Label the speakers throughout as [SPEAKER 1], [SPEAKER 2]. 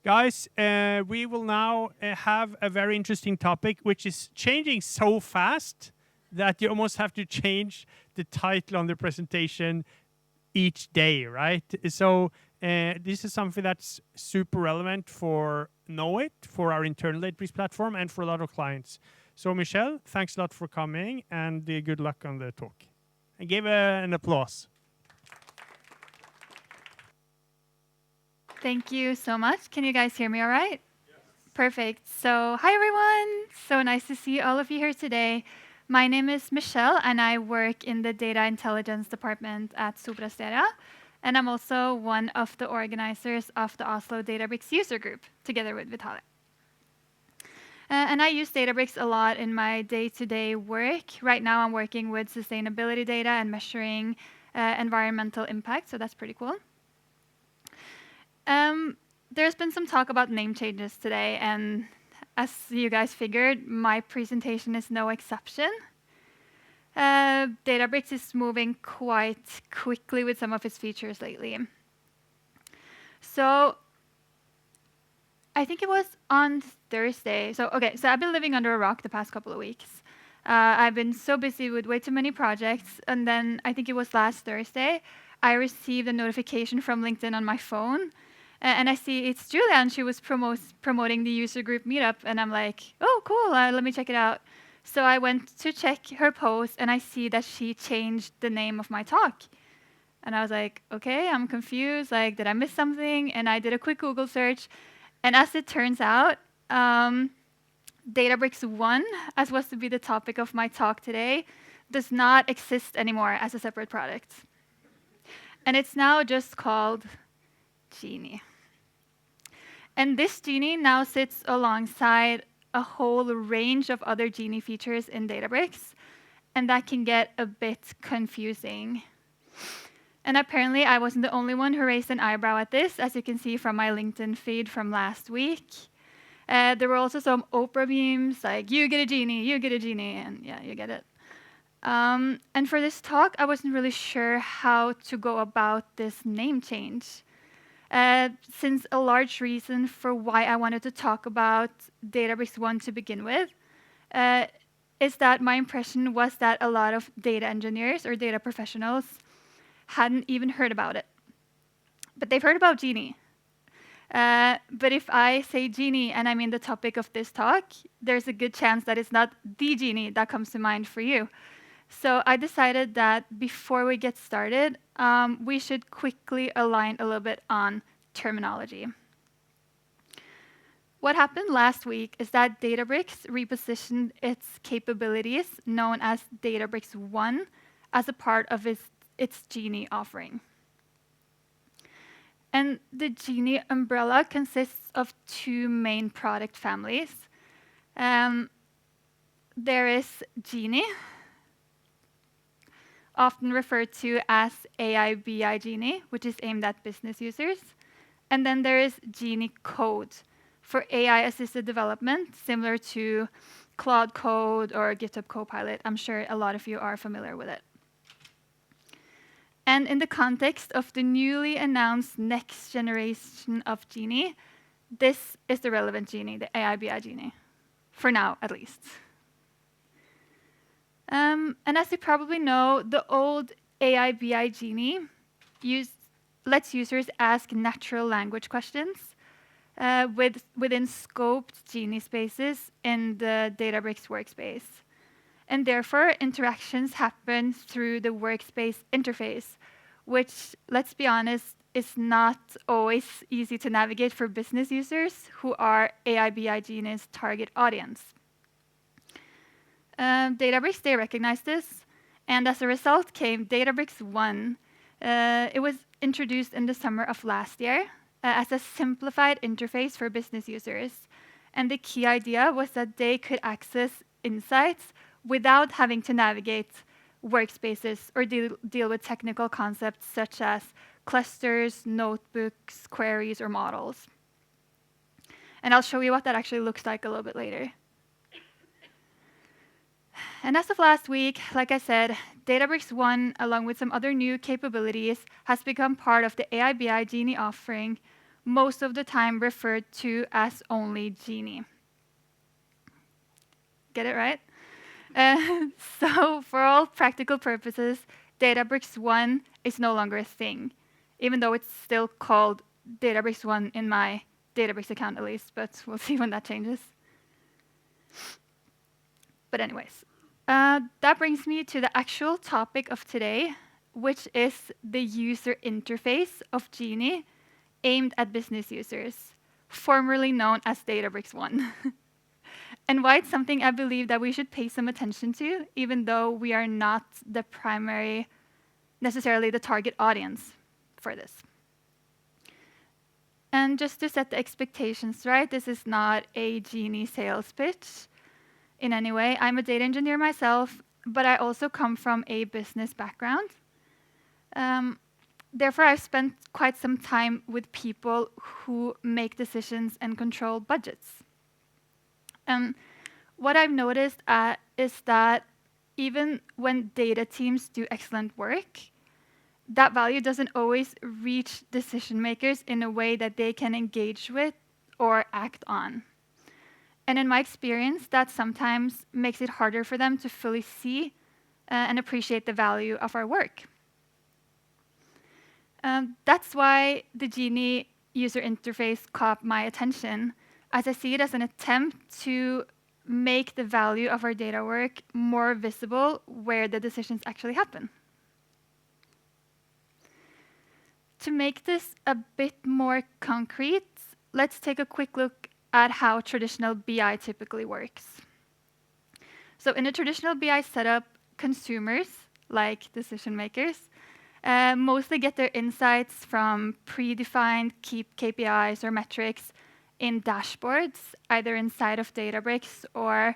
[SPEAKER 1] Guys, we will now have a very interesting topic, which is changing so fast that you almost have to change the title on the presentation each day, right? So this is something that's super relevant for Knowit, for our internal Databricks platform, and for a lot of clients. So Michelle, thanks a lot for coming, and good luck on the talk. And give an applause.
[SPEAKER 2] Thank you so much. Can you guys hear me all right? Yes. Perfect. So hi, everyone. So nice to see all of you here today. My name is Michelle, and I work in the Data Intelligence Department at SopraSteria. And I'm also one of the organizers of the Oslo Databricks user group, together with Vitaly. And I use Databricks a lot in my day-to-day work. Right now, I'm working with sustainability data and measuring environmental impact, so that's pretty cool. There's been some talk about name changes today, and as you guys figured, my presentation is no exception. Databricks is moving quite quickly with some of its features lately. So I think it was on Thursday. So I've been living under a rock the past couple of weeks. I've been so busy with way too many projects, and then I think it was last Thursday, I received a notification from LinkedIn on my phone. And I see it's Julia, and she was promoting the user group Meetup. And I'm like, oh, cool, let me check it out. So I went to check her post, and I see that she changed the name of my talk. And I was like, okay, I'm confused. Like, did I miss something? And I did a quick Google search. And as it turns out, Databricks One, as was to be the topic of my talk today, does not exist anymore as a separate product. And it's now just called Genie. And this Genie now sits alongside a whole range of other Genie features in Databricks, and that can get a bit confusing. And apparently, I wasn't the only one who raised an eyebrow at this, as you can see from my LinkedIn feed from last week. There were also some Oprah memes, like, you get a Genie, and yeah, you get it. And for this talk, I wasn't really sure how to go about this name change. Since a large reason for why I wanted to talk about Databricks One to begin with is that my impression was that a lot of data engineers or data professionals hadn't even heard about it. But they've heard about Genie. But if I say Genie and I mean the topic of this talk, there's a good chance that it's not the Genie that comes to mind for you. So I decided that before we get started, we should quickly align a little bit on terminology. What happened last week is that Databricks repositioned its capabilities, known as Databricks One, as a part of its Genie offering. And the Genie umbrella consists of two main product families. There is Genie, often referred to as AI BI Genie, which is aimed at business users. And then there is Genie Code for AI-assisted development, similar to Claude Code or GitHub Copilot. I'm sure a lot of you are familiar with it. And in the context of the newly announced next generation of Genie, this is the relevant Genie, the AI BI Genie, for now at least. And as you probably know, the old AI BI Genie lets users ask natural language questions within scoped Genie spaces in the Databricks workspace. And therefore, interactions happen through the workspace interface, which, let's be honest, is not always easy to navigate for business users who are AI BI Genie's target audience. Databricks, they recognized this, and as a result came Databricks One. It was introduced in the summer of last year as a simplified interface for business users. And the key idea was that they could access insights without having to navigate workspaces or deal with technical concepts such as clusters, notebooks, queries, or models. And I'll show you what that actually looks like a little bit later. And as of last week, like I said, Databricks One, along with some other new capabilities, has become part of the AI BI Genie offering, most of the time referred to as only Genie. Get it right? So for all practical purposes, Databricks One is no longer a thing, even though it's still called Databricks One in my Databricks account at least, but we'll see when that changes. But anyways, that brings me to the actual topic of today, which is the user interface of Genie aimed at business users, formerly known as Databricks One. And why it's something I believe that we should pay some attention to, even though we are not the primary, necessarily the target audience for this. And just to set the expectations right, this is not a Genie sales pitch in any way. I'm a data engineer myself, but I also come from a business background. Therefore, I've spent quite some time with people who make decisions and control budgets. What I've noticed is that even when data teams do excellent work, that value doesn't always reach decision makers in a way that they can engage with or act on. And in my experience, that sometimes makes it harder for them to fully see and appreciate the value of our work. That's why the Genie user interface caught my attention, as I see it as an attempt to make the value of our data work more visible where the decisions actually happen. To make this a bit more concrete, let's take a quick look at how traditional BI typically works. So in a traditional BI setup, consumers, like decision makers, mostly get their insights from predefined key KPIs or metrics in dashboards, either inside of Databricks or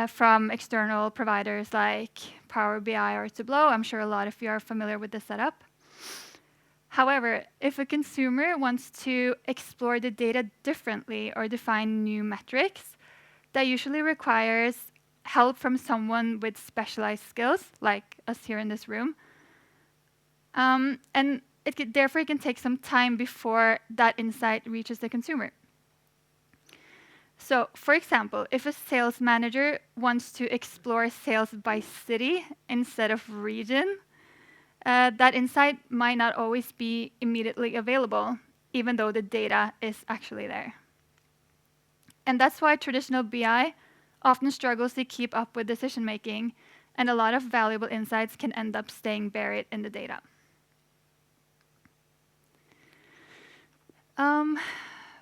[SPEAKER 2] from external providers like Power BI or Tableau. I'm sure a lot of you are familiar with the setup. However, if a consumer wants to explore the data differently or define new metrics, that usually requires help from someone with specialized skills, like us here in this room. And therefore, it can take some time before that insight reaches the consumer. So, for example, if a sales manager wants to explore sales by city instead of region, that insight might not always be immediately available, even though the data is actually there. And that's why traditional BI often struggles to keep up with decision making, and a lot of valuable insights can end up staying buried in the data.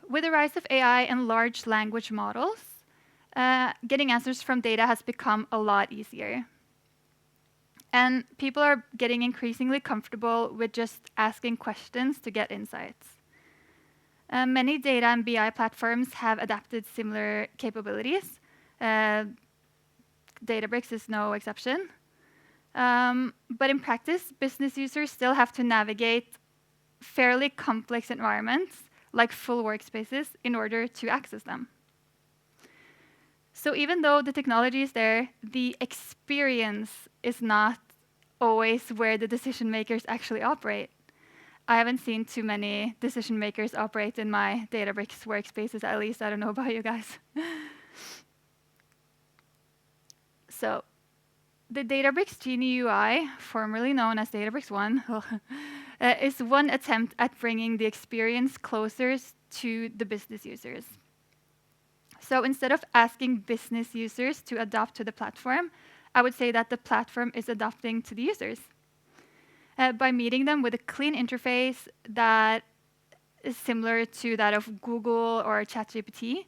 [SPEAKER 2] With the rise of AI and large language models, getting answers from data has become a lot easier. And people are getting increasingly comfortable with just asking questions to get insights. Many data and BI platforms have adapted similar capabilities. Databricks is no exception. But in practice, business users still have to navigate fairly complex environments, like full workspaces, in order to access them. So even though the technology is there, the experience is not always where the decision makers actually operate. I haven't seen too many decision makers operate in my Databricks workspaces, at least. I don't know about you guys. So the Databricks Genie UI, formerly known as Databricks One, is one attempt at bringing the experience closer to the business users. So instead of asking business users to adopt to the platform, I would say that the platform is adapting to the users by meeting them with a clean interface that is similar to that of Google or ChatGPT,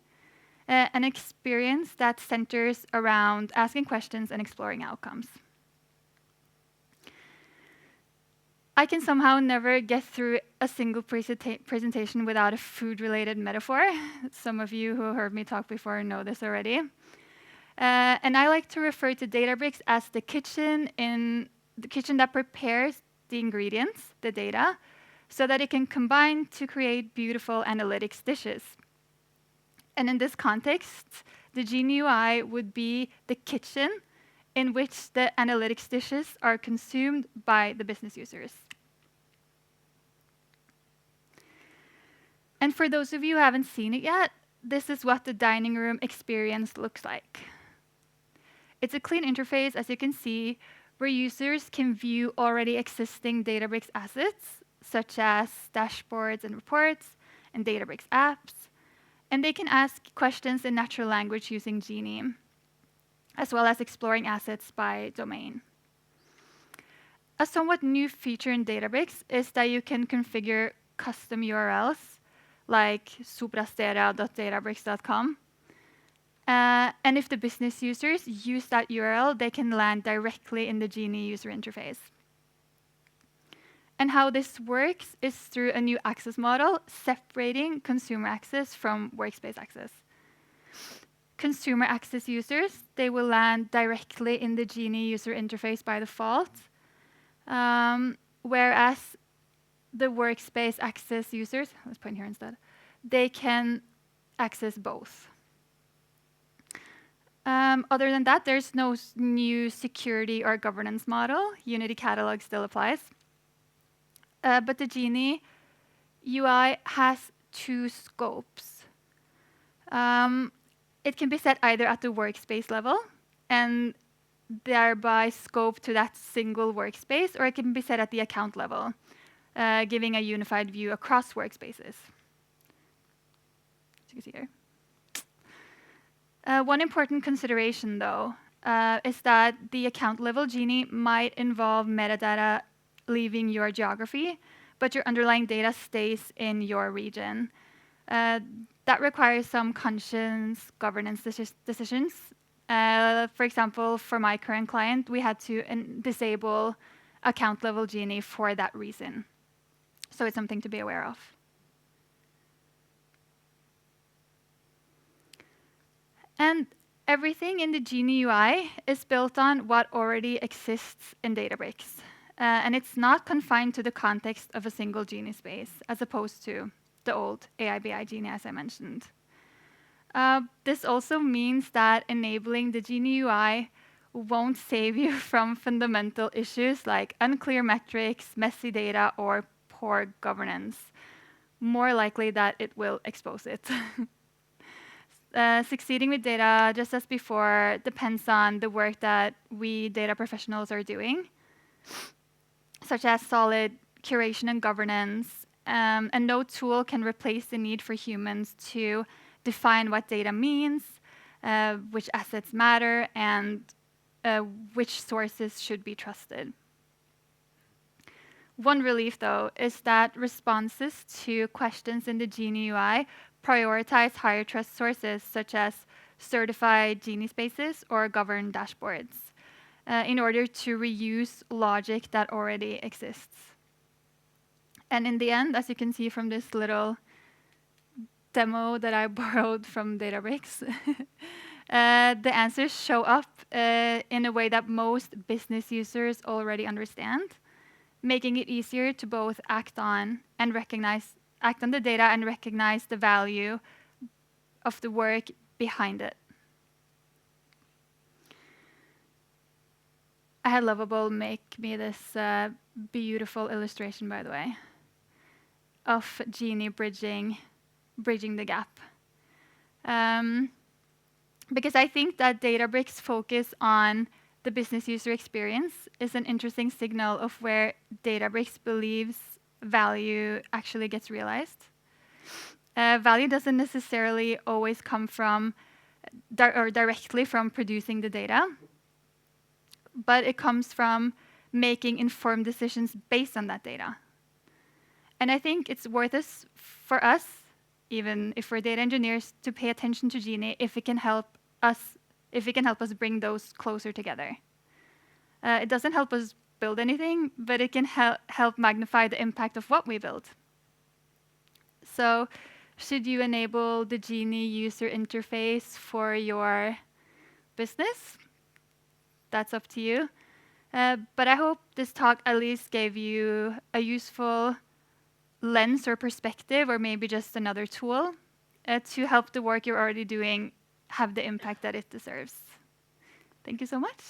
[SPEAKER 2] an experience that centers around asking questions and exploring outcomes. I can somehow never get through a single presentation without a food-related metaphor. Some of you who heard me talk before know this already. And I like to refer to Databricks as the kitchen that prepares the ingredients, the data, so that it can combine to create beautiful analytics dishes. And in this context, the Genie UI would be the kitchen in which the analytics dishes are consumed by the business users. And for those of you who haven't seen it yet, this is what the dining room experience looks like. It's a clean interface, as you can see, where users can view already existing Databricks assets, such as dashboards and reports, and Databricks apps. And they can ask questions in natural language using Genie, as well as exploring assets by domain. A somewhat new feature in Databricks is that you can configure custom URLs, like soprasteria.databricks.com. And if the business users use that URL, they can land directly in the Genie user interface. And how this works is through a new access model separating consumer access from workspace access. Consumer access users, they will land directly in the Genie user interface by default, whereas the workspace access users, let's point here instead, they can access both. Other than that, there's no new security or governance model. Unity Catalog still applies. But the Genie UI has two scopes. It can be set either at the workspace level and thereby scope to that single workspace, or it can be set at the account level, giving a unified view across workspaces. As you can see here. One important consideration, though, is that the account level Genie might involve metadata leaving your geography, but your underlying data stays in your region. That requires some conscious governance decisions. For example, for my current client, we had to disable account level Genie for that reason. So it's something to be aware of. And everything in the Genie UI is built on what already exists in Databricks. And it's not confined to the context of a single Genie space, as opposed to the old AIBI Genie, as I mentioned. This also means that enabling the Genie UI won't save you from fundamental issues like unclear metrics, messy data, or poor governance. More likely that it will expose it. Succeeding with data, just as before, depends on the work that we data professionals are doing, such as solid curation and governance. And no tool can replace the need for humans to define what data means, which assets matter, and which sources should be trusted. One relief, though, is that responses to questions in the Genie UI prioritize higher trust sources, such as certified Genie spaces or governed dashboards, in order to reuse logic that already exists. And in the end, as you can see from this little demo that I borrowed from Databricks, the answers show up in a way that most business users already understand, making it easier to both act on the data and recognize the value of the work behind it. I had Lovable make me this beautiful illustration, by the way, of Genie bridging the gap. Because I think that Databricks' focus on the business user experience is an interesting signal of where Databricks believes value actually gets realized. Value doesn't necessarily always come from or directly from producing the data, but it comes from making informed decisions based on that data. And I think it's worth it for us, even if we're data engineers, to pay attention to Genie if it can help us bring those closer together. It doesn't help us build anything, but it can help magnify the impact of what we build. So should you enable the Genie user interface for your business? That's up to you. But I hope this talk at least gave you a useful lens or perspective, or maybe just another tool to help the work you're already doing have the impact that it deserves. Thank you so much.